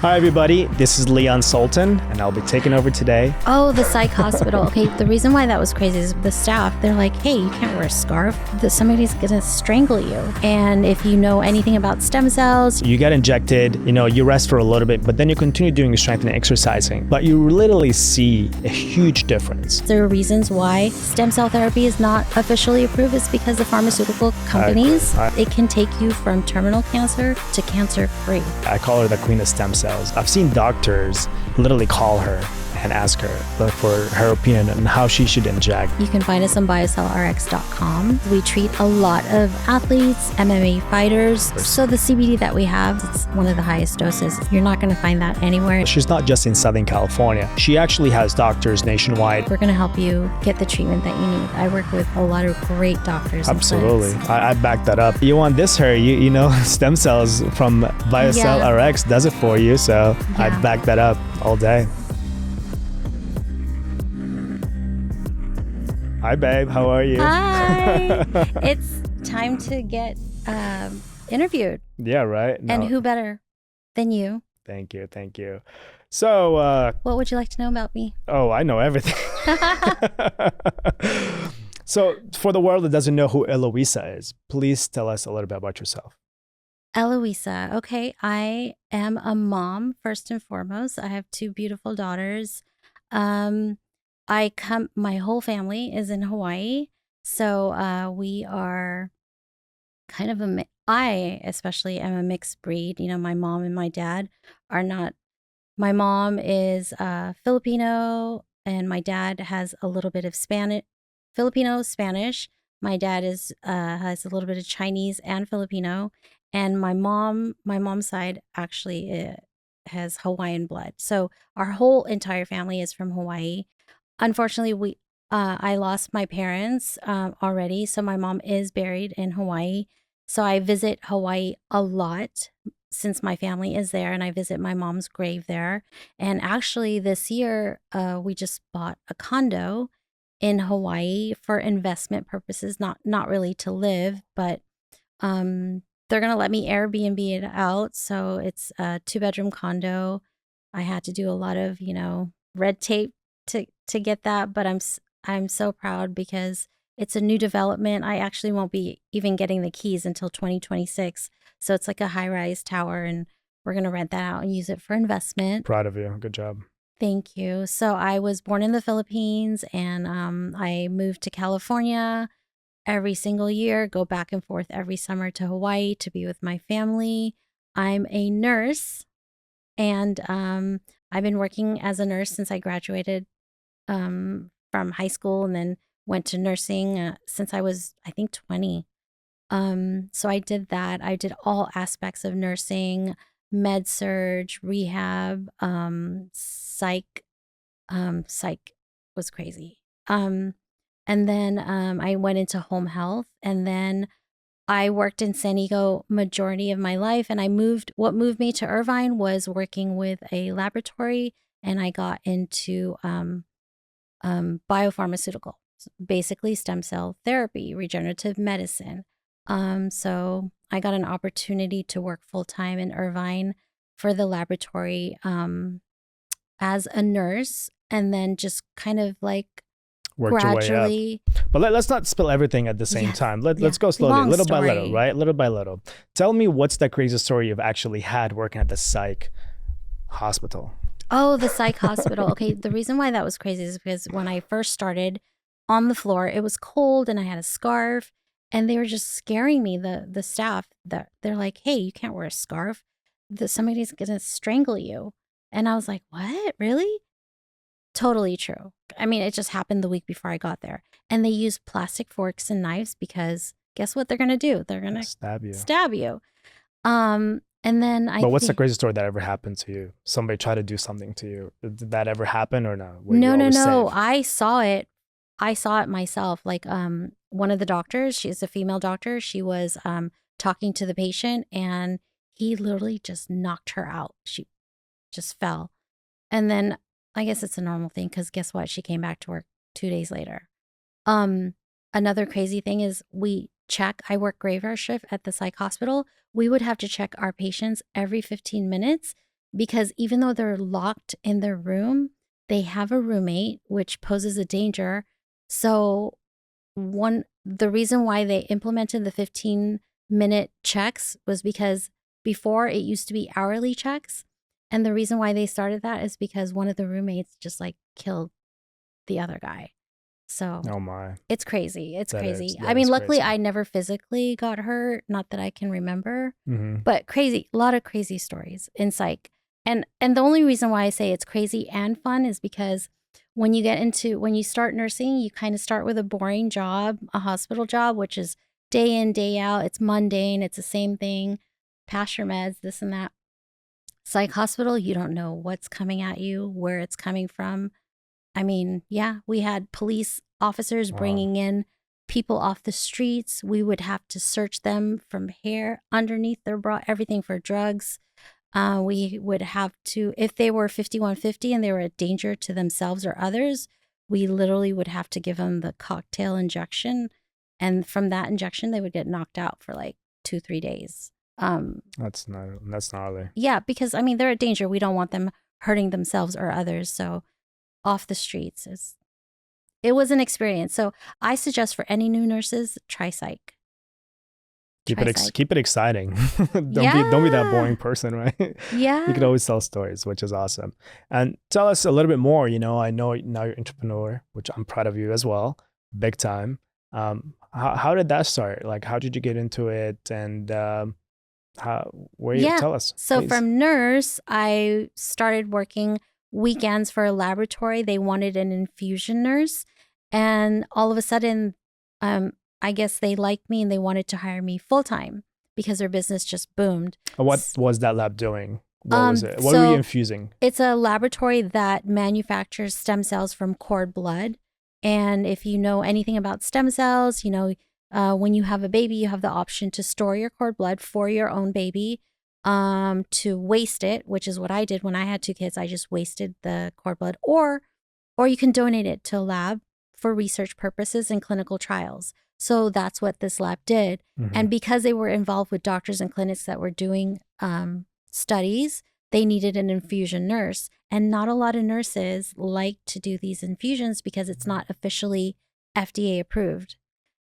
Hi everybody, this is Leon Sultan and I'll be taking over today. Oh, the psych hospital. Okay, the reason why that was crazy is the staff, they're like, hey, you can't wear a scarf. Somebody's gonna strangle you. And if you know anything about stem cells, You get injected, you rest for a little bit, but then you continue doing your strength and exercising. But you literally see a huge difference. there are reasons why stem cell therapy is not officially approved. It's because the pharmaceutical companies, it can take you from terminal cancer to cancer free. I call her the queen of stem cells. I've seen doctors literally call her and ask her for her opinion on how she should inject. You can find us on biocellrx.com. We treat a lot of athletes, MMA fighters. So the CBD that we have, it's one of the highest doses. You're not going to find that anywhere. She's not just in Southern California. She actually has doctors nationwide. We're going to help you get the treatment that you need. I work with a lot of great doctors. Absolutely. I back that up. You want this hair, you know, stem cells from BioCell RX does it for you. So I back that up all day. Hi, babe. How are you? Hi. It's time to get interviewed. Yeah, right? No. And who better than you? Thank you. Thank you. So, what would you like to know about me? Oh, I know everything. So, for the world that doesn't know who Eloisa is, please tell us a little bit about yourself. Eloisa. Okay. I am a mom, first and foremost. I have two beautiful daughters. My whole family is in Hawaii. So we are kind of I especially am a mixed breed. You know, my mom and my dad are not, my mom is Filipino and my dad has a little bit of Filipino, Spanish. My dad has a little bit of Chinese and Filipino. And my mom's side actually has Hawaiian blood. So our whole entire family is from Hawaii. Unfortunately, I lost my parents already, so my mom is buried in Hawaii. So I visit Hawaii a lot since my family is there, and I visit my mom's grave there. And actually, this year, we just bought a condo in Hawaii for investment purposes, not really to live, but they're gonna let me Airbnb it out. So it's a 2-bedroom condo. I had to do a lot of, red tape to get that, but I'm so proud because it's a new development. I actually won't be even getting the keys until 2026. So it's like a high-rise tower, and we're going to rent that out and use it for investment. Proud of you. Good job. Thank you. So I was born in the Philippines, and I moved to California every single year, go back and forth every summer to Hawaii to be with my family. I'm a nurse, and I've been working as a nurse since I graduated from high school, and then went to nursing since I was, I think, 20. So I did that. I did all aspects of nursing, med surg, rehab, psych. Psych was crazy. And then I went into home health, and then I worked in San Diego majority of my life, and what moved me to Irvine was working with a laboratory, and I got into biopharmaceutical, basically stem cell therapy, regenerative medicine. So I got an opportunity to work full-time in Irvine for the laboratory as a nurse, and then just kind of like worked gradually. Your way up. But let's not spill everything at the same time. Let's go slowly, little by little, right? Little by little. Tell me, what's that crazy story you've actually had working at the psych hospital? Oh, the psych hospital. Okay, the reason why that was crazy is because when I first started on the floor, it was cold and I had a scarf, and they were just scaring me, the staff. They're like, hey, you can't wear a scarf. Somebody's gonna strangle you. And I was like, what? Really? Totally true. I mean, it just happened the week before I got there. And they used plastic forks and knives because guess what they're gonna do? They're gonna stab you. And then But what's the craziest story that ever happened to you? Somebody tried to do something to you. Did that ever happen or no? No. I saw it. I saw it myself. Like one of the doctors, she's a female doctor. She was talking to the patient, and he literally just knocked her out. She just fell. And then I guess it's a normal thing because guess what? She came back to work 2 days later. Another crazy thing is I work graveyard shift at the psych hospital. We would have to check our patients every 15 minutes because even though they're locked in their room, they have a roommate, which poses a danger. So the reason why they implemented the 15-minute checks was because before it used to be hourly checks. And the reason why they started that is because one of the roommates just like killed the other guy. So Oh my. it's crazy. It's That crazy. is- that I mean, is luckily crazy. I never physically got hurt, not that I can remember, Mhm. but crazy, a lot of crazy stories in psych. And the only reason why I say it's crazy and fun is because when you start nursing, you kind of start with a boring job, a hospital job, which is day in, day out. It's mundane. It's the same thing. Pass your meds, this and that. Psych hospital, you don't know what's coming at you, where it's coming from. I mean, yeah, we had police officers Wow. bringing in people off the streets. We would have to search them from hair underneath their bra, everything for drugs. We would have to, if they were 5150 and they were a danger to themselves or others, we literally would have to give them the cocktail injection. And from that injection, they would get knocked out for like 2-3 days. That's gnarly. Yeah, because I mean, they're a danger. We don't want them hurting themselves or others. So off the streets it was an experience. So I suggest for any new nurses, try psych. Keep Try it psych. keep it exciting. Don't be that boring person, right? Yeah. You could always tell stories, which is awesome. And tell us a little bit more. You know, I know now you're an entrepreneur, which I'm proud of you as well, big time. How did that start? Like, how did you get into it? And Yeah. tell us. So please. from nurse, I started working weekends for a laboratory. They wanted an infusion nurse. And all of a sudden, I guess they liked me and they wanted to hire me full time because their business just boomed. What was that lab doing? What was it? What were you infusing? It's a laboratory that manufactures stem cells from cord blood. And if you know anything about stem cells, you know, when you have a baby, you have the option to store your cord blood for your own baby, to waste it, which is what I did when I had 2 kids. I just wasted the cord blood, or you can donate it to a lab for research purposes and clinical trials. So that's what this lab did. Mhm. And because they were involved with doctors and clinics that were doing studies, they needed an infusion nurse. And not a lot of nurses like to do these infusions because it's not officially FDA approved.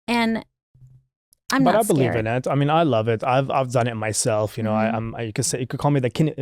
And I'm But not I believe scared. in it. I mean, I love it. I've done it myself. You know, Mhm. you could call me the guinea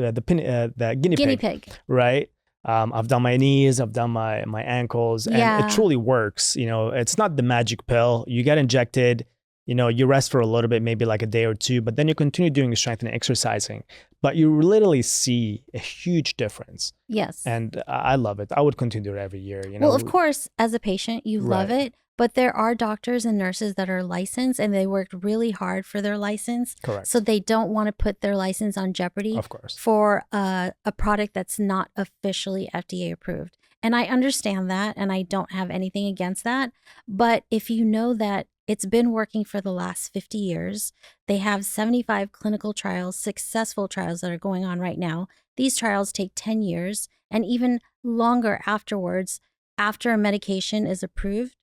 Guinea pig, pig. right? I've done my knees, I've done my ankles, and Yeah. it truly works. You know, it's not the magic pill. You get injected, you know, you rest for a little bit, maybe like a day or two, but then you continue doing strength and exercising. But you literally see a huge difference. Yes. And I love it. I would continue it every year. You know, Well, of course, as a patient, you love Right. it, but there are doctors and nurses that are licensed and they worked really hard for their license. Correct. So they don't want to put their license on jeopardy Of course. for a product that's not officially FDA approved. And I understand that, and I don't have anything against that. But if you know that it's been working for the last 50 years, they have 75 clinical trials, successful trials that are going on right now. These trials take 10 years and even longer afterwards. After a medication is approved,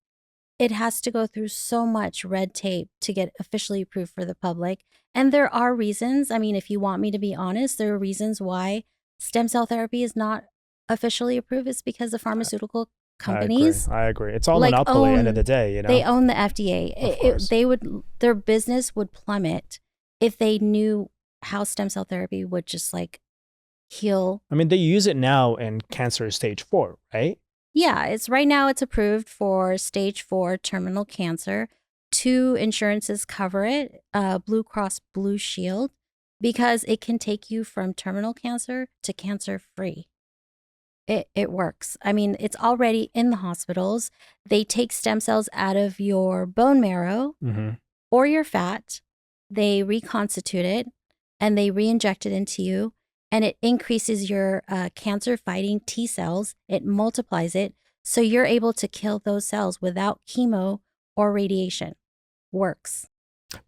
it has to go through so much red tape to get officially approved for the public. And there are reasons. I mean, if you want me to be honest, there are reasons why stem cell therapy is not officially approved. It's because the pharmaceutical companies I agree. It's all like monopoly at the end of own- the day, you know? they own the FDA. Of course. Their business would plummet if they knew how stem cell therapy would just like heal. I mean, they use it now in cancer stage 4, right? Yeah, it's right now it's approved for stage 4 terminal cancer. 2 insurances cover it, Blue Cross Blue Shield, because it can take you from terminal cancer to cancer free. It works. I mean, it's already in the hospitals. They take stem cells out of your bone marrow Mm-hmm. or your fat. They reconstitute it and they re-inject it into you. And it increases your cancer fighting T cells. It multiplies it. So you're able to kill those cells without chemo or radiation. Works.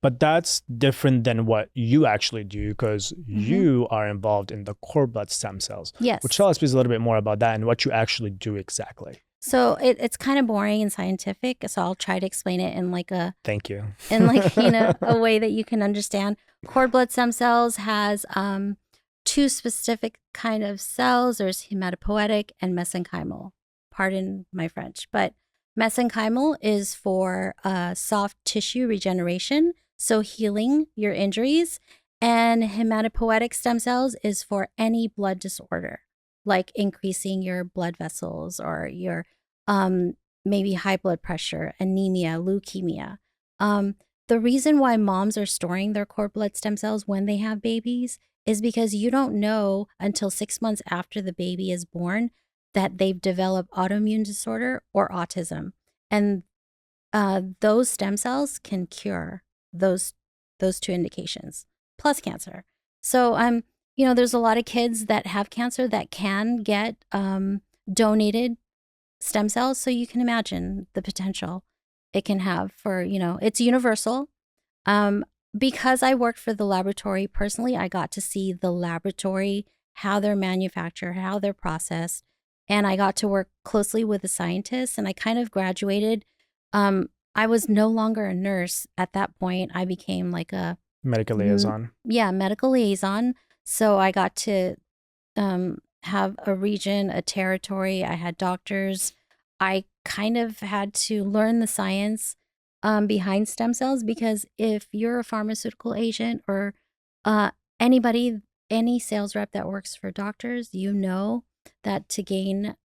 But that's different than what you actually do because you are involved in the cord blood stem cells. Yes. Which tell us please a little bit more about that and what you actually do exactly. So it's kind of boring and scientific. So I'll try to explain it in like a Thank you. in like, you know, a way that you can understand. Cord blood stem cells has two specific kind of cells. There's hematopoietic and mesenchymal. Pardon my French, but mesenchymal is for soft tissue regeneration, so healing your injuries. And hematopoietic stem cells is for any blood disorder, like increasing your blood vessels or your maybe high blood pressure, anemia, leukemia. The reason why moms are storing their cord blood stem cells when they have babies is because you don't know until 6 months after the baby is born that they've developed autoimmune disorder or autism. And those stem cells can cure those two indications, plus cancer. So there's a lot of kids that have cancer that can get donated stem cells. So you can imagine the potential it can have for, it's universal. Because I worked for the laboratory personally, I got to see the laboratory, how they're manufactured, how they're processed. And I got to work closely with the scientists, and I kind of graduated. I was no longer a nurse at that point. I became like a medical liaison. Medical liaison. So I got to have a region, a territory. I had doctors. I kind of had to learn the science behind stem cells, because if you're a pharmaceutical agent or anybody, any sales rep that works for doctors, that to gain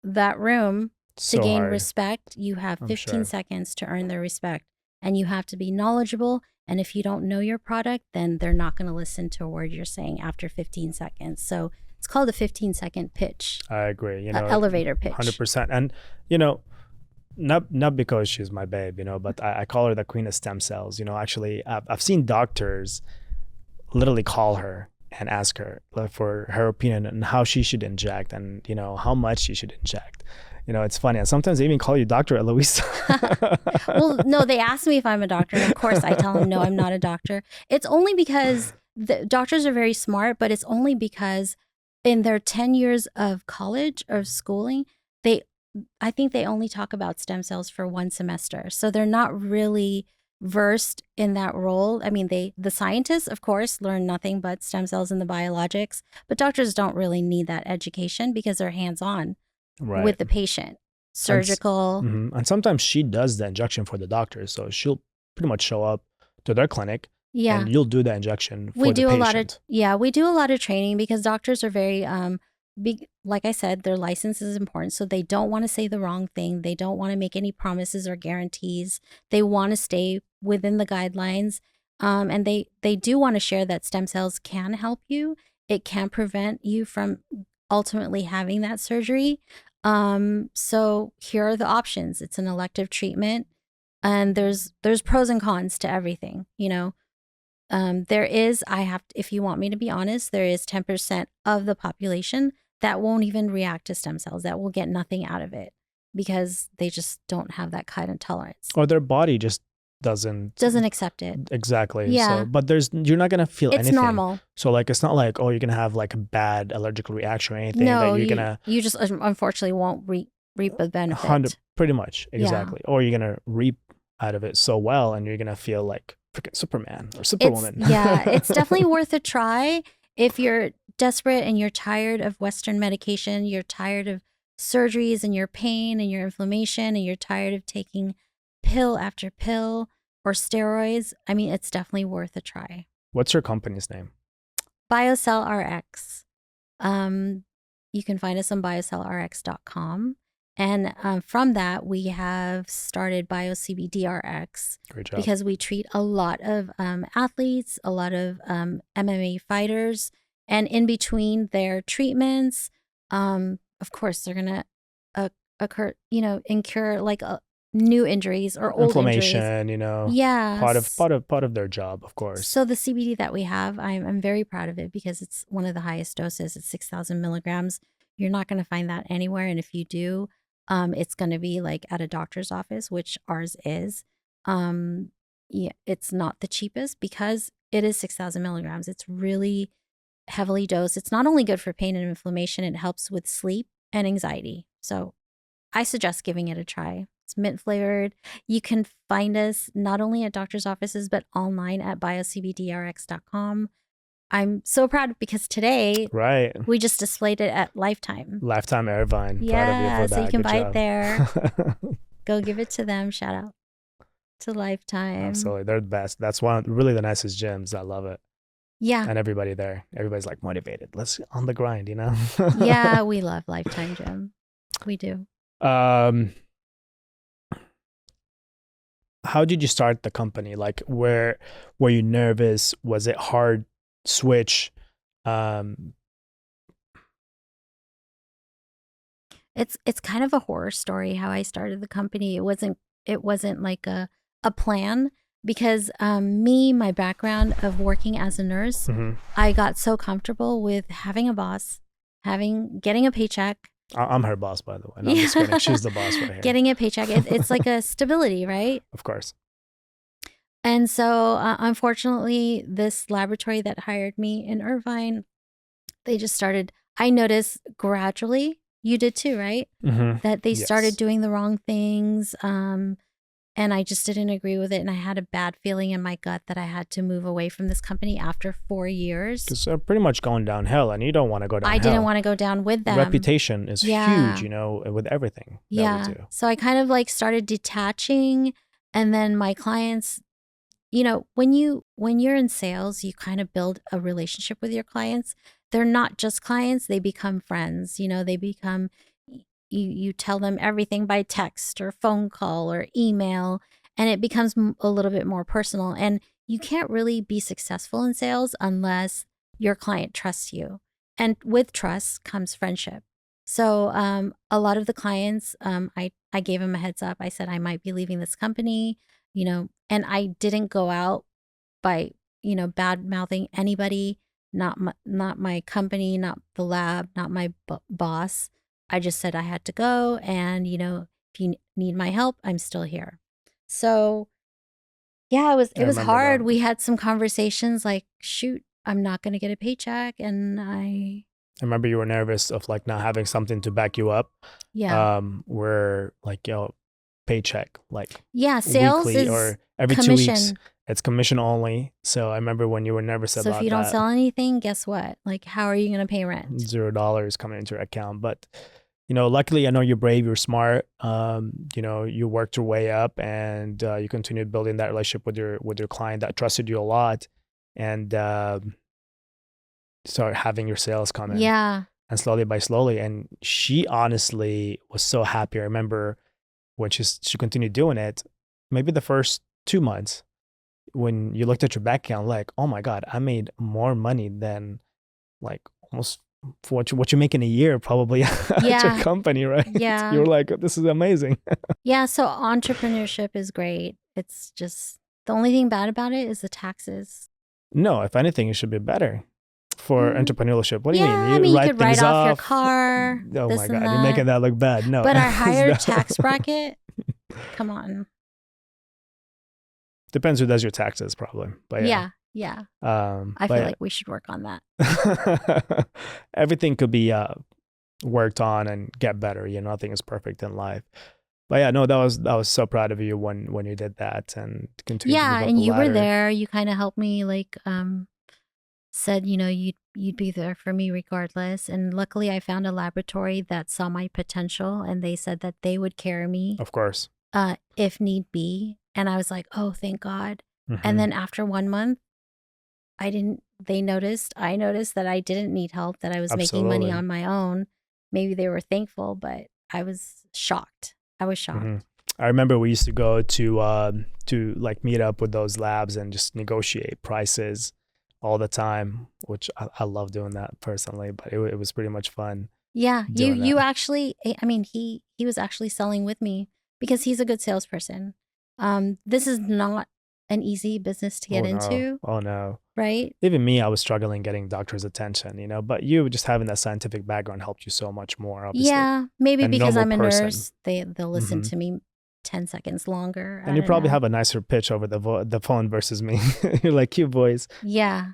that room, to gain respect, you have 15 seconds to earn their respect, and you have to be knowledgeable. And if you don't know your product, then they're not going to listen to a word you're saying after 15 seconds. So it's called a 15-second pitch. I agree. Elevator pitch. 100%. And, not because she's my babe, but I call her the queen of stem cells. Actually, I've seen doctors literally call her and ask her for her opinion on how she should inject and, how much she should inject. It's funny. And sometimes they even call you Dr. Eloisa. Well, no, they ask me if I'm a doctor. And of course, I tell them, no, I'm not a doctor. It's only because the doctors are very smart, but it's only because in their 10 years of college or schooling, I think they only talk about stem cells for one semester. So they're not really versed in that role. I mean, the scientists, of course, learn nothing but stem cells and the biologics, but doctors don't really need that education because they're hands-on with the patient, surgical. And sometimes she does the injection for the doctors. So she'll pretty much show up to their clinic and you'll do the injection for the patient. We do a lot of training because doctors are very big. Like I said, their license is important. So they don't want to say the wrong thing. They don't want to make any promises or guarantees. They want to stay within the guidelines. And they do want to share that stem cells can help you. It can prevent you from ultimately having that surgery. So here are the options. It's an elective treatment, and there's pros and cons to everything, There is, if you want me to be honest, there is 10% of the population that won't even react to stem cells, that will get nothing out of it because they just don't have that kind of tolerance. Or their body just doesn't accept it. Exactly. Yeah. So, but you're not going to feel anything. It's normal. So it's not like, oh, you're going to have like a bad allergical reaction or anything. No, that you just unfortunately won't reap a benefit. Pretty much. Exactly. Yeah. Or you're going to reap out of it so well, and you're going to feel like freaking Superman or Superwoman. It's definitely worth a try. If you're desperate and you're tired of Western medication, you're tired of surgeries and your pain and your inflammation, and you're tired of taking pill after pill or steroids, I mean, it's definitely worth a try. What's your company's name? BioCell RX. You can find us on biocellrx.com. And from that, we have started BioCBDRX. Great job. Because we treat a lot of athletes, a lot of MMA fighters, and in between their treatments, of course, they're going to incur like new injuries or old inflammation, injuries. Yeah. Part of their job, of course. So the CBD that we have, I'm very proud of it because it's one of the highest doses. It's 6,000 milligrams. You're not going to find that anywhere. And if you do, it's going to be like at a doctor's office, which ours is. It's not the cheapest because it is 6,000 milligrams. It's really heavily dosed. It's not only good for pain and inflammation, it helps with sleep and anxiety. So I suggest giving it a try. It's mint flavored. You can find us not only at doctor's offices, but online at biocbdrx.com. I'm so proud because today Right. we just displayed it at Lifetime. Lifetime Irvine. Proud of you Yeah, for so you that. can Good buy it job. there. Go give it to them. Shout out to Lifetime. Absolutely. They're the best. That's one of really the nicest gyms. I love it. Yeah. And everybody there. Everybody's like motivated. Let's on the grind, you know? Yeah, we love Lifetime Gym. We do. How did you start the company? Like, were you nervous? Was it hard switch? It's kind of a horror story how I started the company. It wasn't like a plan because my background of working as a nurse, I got so comfortable with having a boss, getting a paycheck. I'm her boss, by the way. No, I'm just kidding. She's the boss right here. Getting a paycheck. It's like a stability, right? Of course. And so, unfortunately, this laboratory that hired me in Irvine, they just started. I noticed gradually. You did too, right? That they started doing the wrong things. And I just didn't agree with it. And I had a bad feeling in my gut that I had to move away from this company after 4 years. Because they're pretty much going downhill and you don't want to go downhill. I didn't want to go down with them. Reputation is huge, you know, with everything that we do. So I kind of like started detaching. And then my clients, you know, when you're in sales, you kind of build a relationship with your clients. They're not just clients, they become friends. You know, they become, you tell them everything by text or phone call or email, and it becomes a little bit more personal. And you can't really be successful in sales unless your client trusts you. And with trust comes friendship. So a lot of the clients, I gave them a heads up. I said I might be leaving this company, you know, and I didn't go out by, you know, bad mouthing anybody, not my company, not the lab, not my boss. I just said I had to go, and, you know, if you need my help, I'm still here. So yeah, it was hard. We had some conversations like, shoot, I'm not going to get a paycheck. And I remember you were nervous of like not having something to back you up. Yeah. Where like, paycheck, like sales weekly is or every commission. 2 weeks. It's commission only. So I remember when you were nervous about that. So if you don't sell anything, guess what? Like, how are you going to pay rent? $0 coming into your account. But, you know, luckily, I know you're brave, you're smart. You know, you worked your way up, and you continued building that relationship with your client that trusted you a lot, and start having your sales come in. Yeah. And slowly by slowly. And she honestly was so happy. I remember when she continued doing it, maybe the first 2 months, when you looked at your bank account, like, oh my God, I made more money than like almost for what you make in a year probably at your company, right? Yeah. You're like, this is amazing. Yeah. So entrepreneurship is great. It's just, the only thing bad about it is the taxes. No, if anything, it should be better for entrepreneurship. What do you mean? I mean, you could write off your car. Oh my God, you're making that look bad. No. But our higher tax bracket, come on. Depends who does your taxes, probably. But yeah. I feel like we should work on that. Everything could be worked on and get better. You know, nothing is perfect in life. But yeah, no, that was so proud of you when you did that and continued. Yeah, and you were there. You kind of helped me, like said, you know, you'd be there for me regardless. And luckily, I found a laboratory that saw my potential, and they said that they would carry me, of course, if need be. And I was like, oh, thank God. And then after 1 month, I noticed that I didn't need help, that I was making money on my own. Maybe they were thankful, but I was shocked. I remember we used to go to like meet up with those labs and just negotiate prices all the time, which I love doing that personally, but it was pretty much fun. Yeah, you actually, I mean, he was actually selling with me because he's a good salesperson. This is not an easy business to get into. Oh no. Right? Even me, I was struggling getting doctors' attention, you know, but you just having that scientific background helped you so much more, obviously. Yeah, maybe because I'm a nurse, they'll listen to me 10 seconds longer. And you probably have a nicer pitch over the phone versus me. You're like, cute voice. Yeah.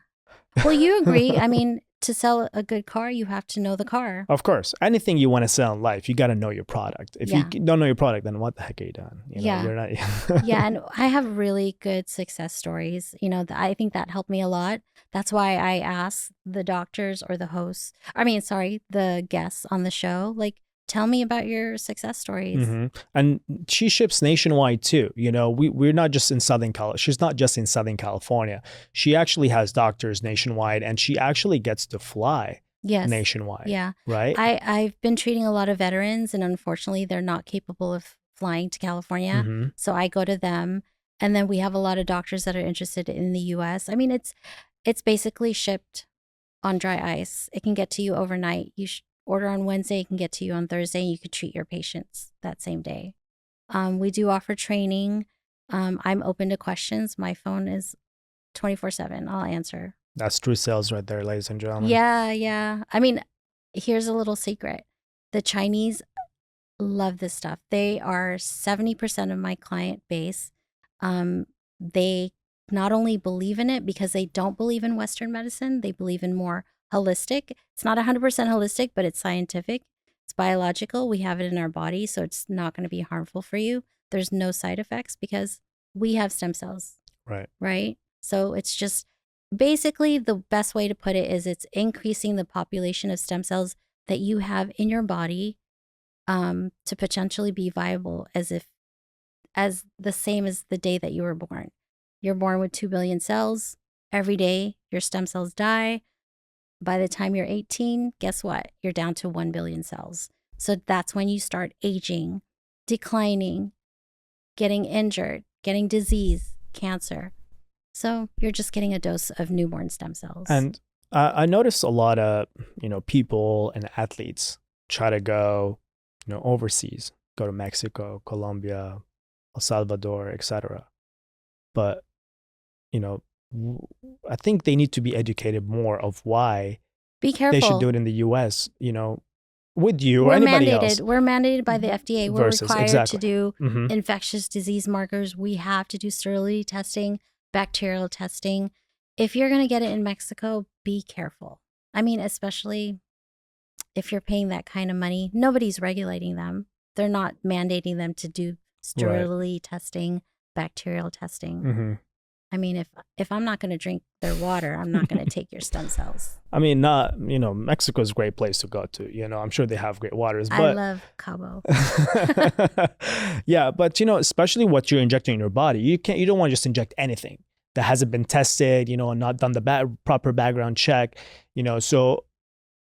Well, you agree. I mean, to sell a good car, you have to know the car. Of course, anything you want to sell in life, you got to know your product. If you don't know your product, then what the heck are you doing? You're not. Yeah, and I have really good success stories. I think that helped me a lot. That's why I ask the doctors or the hosts, the guests on the show, like, tell me about your success stories. And she ships nationwide too. We're not just in Southern California. She's not just in Southern California. She actually has doctors nationwide, and she actually gets to fly nationwide. Yeah. Right. I've been treating a lot of veterans, and unfortunately, they're not capable of flying to California. So I go to them, and then we have a lot of doctors that are interested in the U.S. I mean, it's basically shipped on dry ice. It can get to you overnight. You order on Wednesday, it can get to you on Thursday, and you could treat your patients that same day. We do offer training. I'm open to questions. My phone is 24/7. I'll answer. That's true sales right there, ladies and gentlemen. Yeah. I mean, here's a little secret. The Chinese love this stuff. They are 70% of my client base. They not only believe in it because they don't believe in Western medicine, they believe in more holistic. It's not 100% holistic, but it's scientific. It's biological. We have it in our body, so it's not going to be harmful for you. There's no side effects because we have stem cells. Right? So it's just basically the best way to put it is it's increasing the population of stem cells that you have in your body to potentially be viable as the same as the day that you were born. You're born with 2 billion cells. Every day, your stem cells die. By the time you're 18, guess what? You're down to 1 billion cells. So that's when you start aging, declining, getting injured, getting disease, cancer. So you're just getting a dose of newborn stem cells. And I noticed a lot of, people and athletes try to go, overseas, go to Mexico, Colombia, El Salvador, etc. But, I think they need to be educated more of why be careful. They should do it in the US, with you or anybody else. We're mandated by the FDA. We're required to do infectious disease markers. We have to do sterility testing, bacterial testing. If you're going to get it in Mexico, be careful. I mean, especially if you're paying that kind of money, nobody's regulating them. They're not mandating them to do sterility testing, bacterial testing. I mean, if I'm not going to drink their water, I'm not going to take your stem cells. I mean, Mexico is a great place to go to. I'm sure they have great waters. But I love Cabo. Yeah, but especially what you're injecting in your body, you don't want to just inject anything that hasn't been tested, and not done the proper background check. So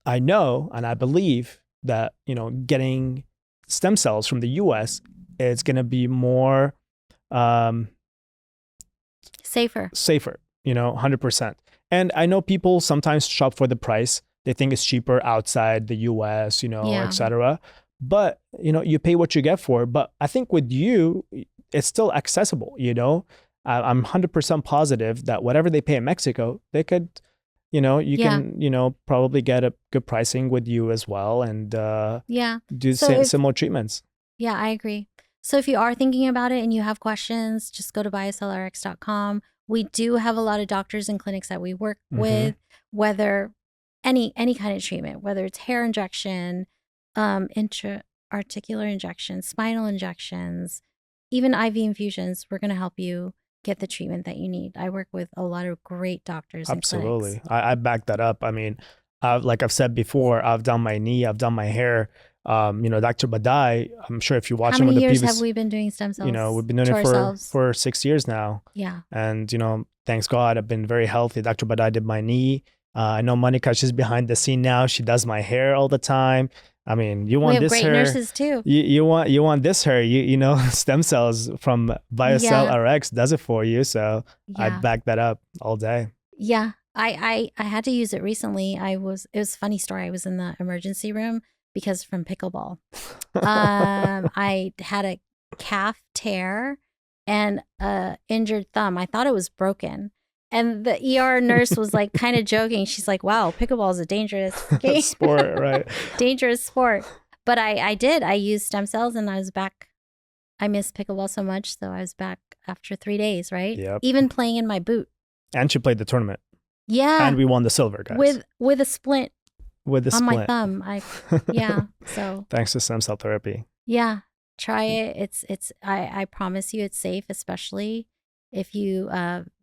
I know and I believe that getting stem cells from the U.S. is going to be more safer, 100%. And I know people sometimes shop for the price. They think it's cheaper outside the US, etc. But, you pay what you get for. But I think with you, it's still accessible, I'm 100% positive that whatever they pay in Mexico, they could, can, probably get a good pricing with you as well and do similar treatments. Yeah, I agree. So if you are thinking about it and you have questions, just go to biocelrx.com. We do have a lot of doctors and clinics that we work with, whether any kind of treatment, whether it's hair injection, intra-articular injections, spinal injections, even IV infusions. We're going to help you get the treatment that you need. I work with a lot of great doctors and clinics. Absolutely. I back that up. I mean, like I've said before, I've done my knee, I've done my hair. Dr. Badai, I'm sure if you watch him with the previous... How many years have we been doing stem cells? We've been doing it for 6 years now. Yeah. And, thanks God, I've been very healthy. Dr. Badai did my knee. I know Monica, she's behind the scene now. She does my hair all the time. I mean, you want this hair. We have great nurses too. You want this hair. Stem cells from BioCell RX does it for you. So I back that up all day. Yeah. I had to use it recently. It was a funny story. I was in the emergency room because from pickleball. I had a calf tear and a injured thumb. I thought it was broken. And the ER nurse was like kind of joking. She's like, wow, pickleball is a dangerous game. Sport, right? Dangerous sport. But I did. I used stem cells and I was back. I missed pickleball so much. So I was back after 3 days, right? Yep. Even playing in my boot. And she played the tournament. Yeah, And we won the silver, guys, with a splint with the on my splint. thumb. Yeah. So Thanks to stem cell therapy. yeah, try it. I promise you it's safe, especially if you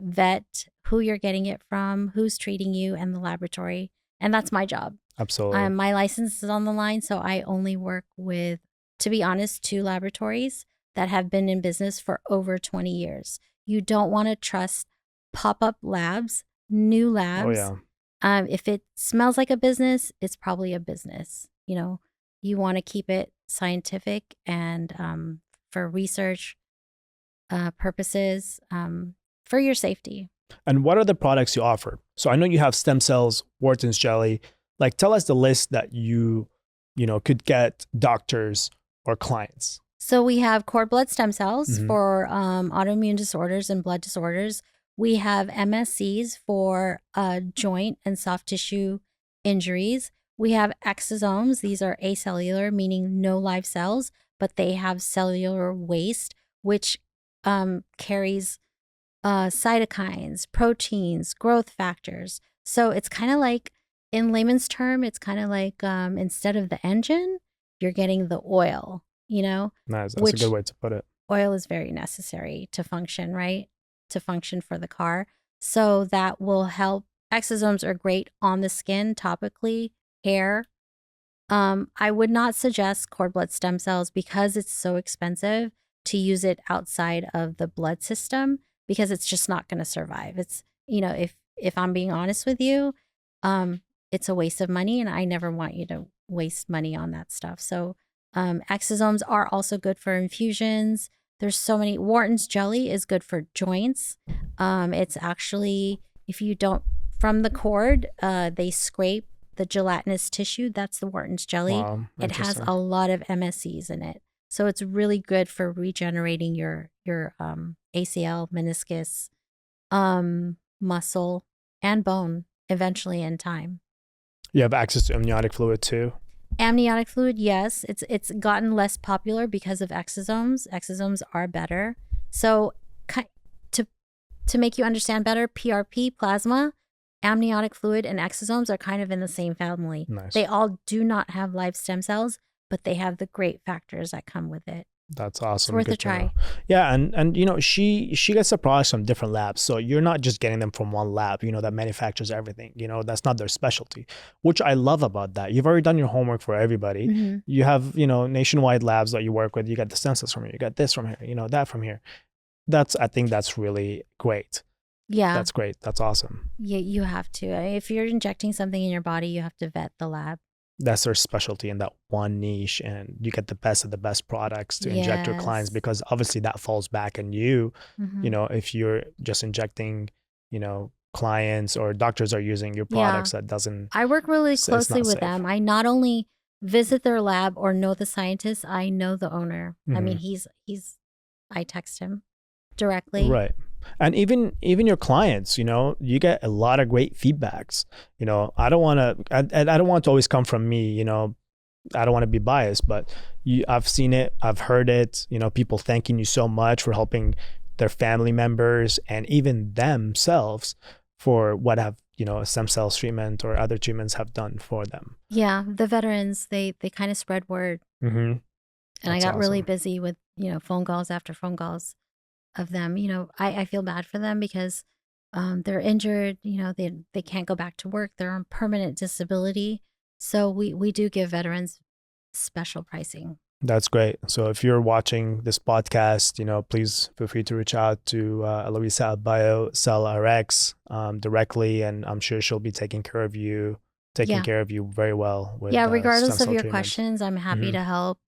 vet who you're getting it from, who's treating you, and the laboratory. And that's my job. Absolutely. My license is on the line, so I only work with, to be honest, 2 laboratories that have been in business for over 20 years. You don't want to trust pop-up labs, new Oh labs. yeah. If it smells like a business, it's probably a business. You want to keep it scientific and for research purposes, for your safety. And what are the products you offer? So I know you have stem cells, Wharton's jelly. Like, tell us the list that you could get doctors or clients. So we have cord blood stem cells for autoimmune disorders and blood disorders. We have MSCs for joint and soft tissue injuries. We have exosomes. These are acellular, meaning no live cells, but they have cellular waste, which carries cytokines, proteins, growth factors. So it's kind of like, in layman's term, it's kind of like instead of the engine, you're getting the oil, Nice. That's which a good way to put it. oil is very necessary to function, right? To function for the car. So that will help. Exosomes are great on the skin, topically, hair. I would not suggest cord blood stem cells because it's so expensive to use it outside of the blood system, because it's just not going to survive. It's, if I'm being honest with you, it's a waste of money, and I never want you to waste money on that stuff. So exosomes are also good for infusions. There's so many. Wharton's jelly is good for joints. It's actually, if you don't, from the cord, they scrape the gelatinous tissue. That's the Wharton's jelly. Wow, it has a lot of MSCs in it. So it's really good for regenerating your ACL, meniscus, muscle, and bone eventually in time. You have access to amniotic fluid too? Amniotic fluid, yes. It's gotten less popular because of exosomes. Exosomes are better. So to make you understand better, PRP, plasma, amniotic fluid, and exosomes are kind of in the same family. Nice. They all do not have live stem cells, but they have the great factors that come with it. That's awesome. It's worth Good a to know. try. Yeah, and she gets the products from different labs, so you're not just getting them from one lab, that manufactures everything. That's not their specialty, which I love about that. You've already done your homework for everybody. You have nationwide labs that you work with. You got the stem cells from here, you got this from here, that from here. I think that's really great. Yeah, That's great. That's awesome. Yeah, you have to. If you're injecting something in your body, you have to vet the lab. That's their specialty in that one niche, and you get the best of the best products to inject your clients, because obviously that falls back on you. If you're just injecting, clients or doctors are using your products, that doesn't. I work really it's closely not with safe. them. I not only visit their lab or know the scientist, I know the owner. I mean, I text him directly. Right. And even your clients, you get a lot of great feedbacks. I don't want to always come from me, I don't want to be biased, but I've seen it, I've heard it, people thanking you so much for helping their family members and even themselves for what have, a stem cell treatment or other treatments have done for them. Yeah, the veterans, they kind of spread word. And I got really busy with, phone calls after phone calls of them. I feel bad for them because they're injured, they can't go back to work, they're on permanent disability. So we do give veterans special pricing. That's great. So if you're watching this podcast, please feel free to reach out to Eloisa at BioCellRx directly, and I'm sure she'll be taking care of you very well with regardless stem of your cell treatment. questions, I'm happy to help.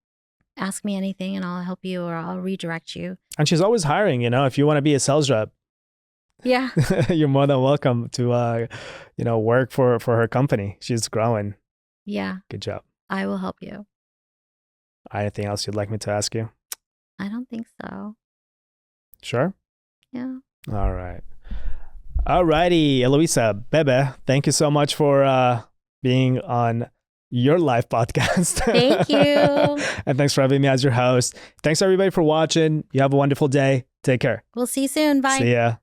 Ask me anything and I'll help you, or I'll redirect you. And she's always hiring, if you want to be a sales rep. Yeah. You're more than welcome to work for her company. She's growing. Yeah. Good job. I will help you. Anything else you'd like me to ask you? I don't think so. Sure? Yeah. All right. Alrighty, Eloisa, Bebe, thank you so much for being on your live podcast. Thank you. And thanks for having me as your host. Thanks everybody for watching. You have a wonderful day. Take care. We'll see you soon. Bye. See ya.